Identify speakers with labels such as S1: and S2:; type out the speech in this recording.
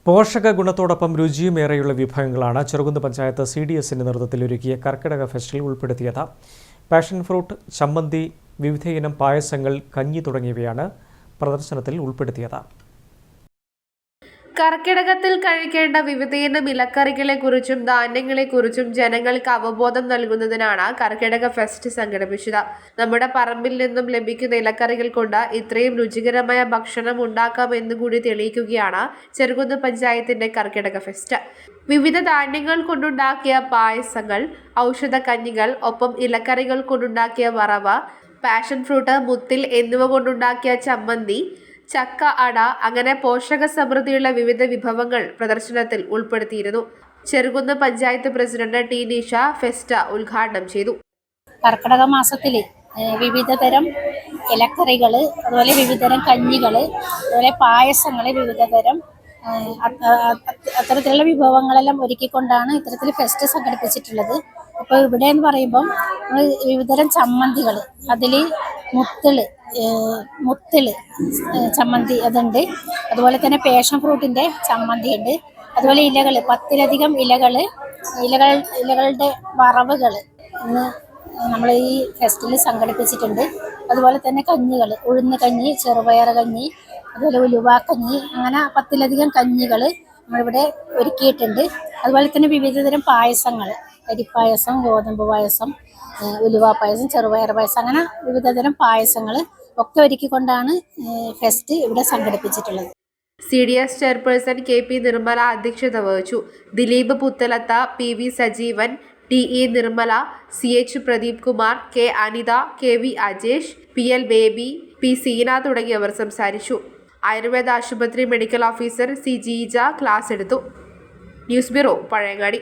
S1: പോഷക ഗുണത്തോടൊപ്പം രുചിയുമേറെയുള്ള വിഭവങ്ങളാണ് ചെറുകുന്ന് പഞ്ചായത്ത് CDSന്റെ നേതൃത്വത്തിൽ ഒരുക്കിയ കർക്കിടക ഫെസ്റ്റിൽ ഉൾപ്പെടുത്തിയത്. പാഷൻ ഫ്രൂട്ട്, ചമ്മന്തി, വിവിധയിനം പായസങ്ങൾ, കഞ്ഞി തുടങ്ങിയവയാണ് പ്രദർശനത്തിൽ ഉൾപ്പെടുത്തിയത്.
S2: കർക്കിടകത്തിൽ കഴിക്കേണ്ട വിവിധയിനം ഇലക്കറികളെക്കുറിച്ചും ധാന്യങ്ങളെക്കുറിച്ചും ജനങ്ങൾക്ക് അവബോധം നൽകുന്നതിനാണ് കർക്കിടക ഫെസ്റ്റ് സംഘടിപ്പിച്ചത്. നമ്മുടെ പറമ്പിൽ നിന്നും ലഭിക്കുന്ന ഇലക്കറികൾ കൊണ്ട് ഇത്രയും രുചികരമായ ഭക്ഷണം ഉണ്ടാക്കാമെന്നുകൂടി തെളിയിക്കുകയാണ് ചെറുകുന്ന് പഞ്ചായത്തിന്റെ കർക്കിടക ഫെസ്റ്റ്. വിവിധ ധാന്യങ്ങൾ കൊണ്ടുണ്ടാക്കിയ പായസങ്ങൾ, ഔഷധ കഞ്ഞികൾ, ഒപ്പം ഇലക്കറികൾ കൊണ്ടുണ്ടാക്കിയ വറവ്, പാഷൻ ഫ്രൂട്ട്, മുത്തിൽ എന്നിവ കൊണ്ടുണ്ടാക്കിയ ചമ്മന്തി, ചക്ക അട അങ്ങനെ പോഷക സമൃദ്ധിയുള്ള വിവിധ വിഭവങ്ങൾ പ്രദർശനത്തിൽ ഉൾപ്പെടുത്തിയിരുന്നു. Cherukunnu panchayat president T Nisha fest ഉദ്ഘാടനം ചെയ്തു.
S3: കർക്കിടക മാസത്തിൽ വിവിധ തരം ഇലക്കറികൾ, അതുപോലെ വിവിധതരം കഞ്ഞികൾ, അതുപോലെ പായസങ്ങൾ, വിവിധ തരം അത്തരത്തിലുള്ള വിഭവങ്ങളെല്ലാം ഒരുക്കിക്കൊണ്ടാണ് ഇത്തരത്തിൽ ഫെസ്റ്റ് സംഘടിപ്പിച്ചിട്ടുള്ളത്. അപ്പോൾ ഇവിടെ എന്ന് പറയുമ്പം വിവിധതരം ചമ്മന്തികൾ, അതിൽ മുത്തിൽ ചമ്മന്തി അതുണ്ട്, അതുപോലെ തന്നെ പാഷൻ ഫ്രൂട്ടിൻ്റെ ചമ്മന്തി ഉണ്ട്, അതുപോലെ ഇലകൾ 10ലധികം ഇലകളുടെ വറവുകൾ ഇന്ന് നമ്മൾ ഈ ഫെസ്റ്റിൽ സംഘടിപ്പിച്ചിട്ടുണ്ട്. അതുപോലെ തന്നെ കഞ്ഞികൾ, ഉഴുന്ന് കഞ്ഞി, ചെറുപയർ കഞ്ഞി, അതുപോലെ ഉലുവാക്കഞ്ഞി, അങ്ങനെ 10ലധികം കഞ്ഞികൾ നമ്മളിവിടെ ഒരുക്കിയിട്ടുണ്ട്. അതുപോലെ തന്നെ വിവിധതരം പായസങ്ങൾ, അരിപ്പായസം, ഗോതമ്പ് പായസം, ഉലുവ പായസം, ചെറുപയർ പായസം, അങ്ങനെ വിവിധതരം പായസങ്ങൾ ഒക്കെ ഒരുക്കിക്കൊണ്ടാണ് ഫെസ്റ്റ് ഇവിടെ സംഘടിപ്പിച്ചിട്ടുള്ളത്.
S2: CDS ചെയർപേഴ്സൺ KP നിർമ്മല അധ്യക്ഷത വഹിച്ചു. Dileep Puthalath, PV Sajeevan, TE Nirmala, CH Pradeep Kumar, K Anitha, KV Ajesh, PL Baby, P Seena തുടങ്ങിയവർ സംസാരിച്ചു. ആയുർവേദ ആശുപത്രി medical officer C Jeeja class എടുത്തു. News bureau, Pazhayangadi.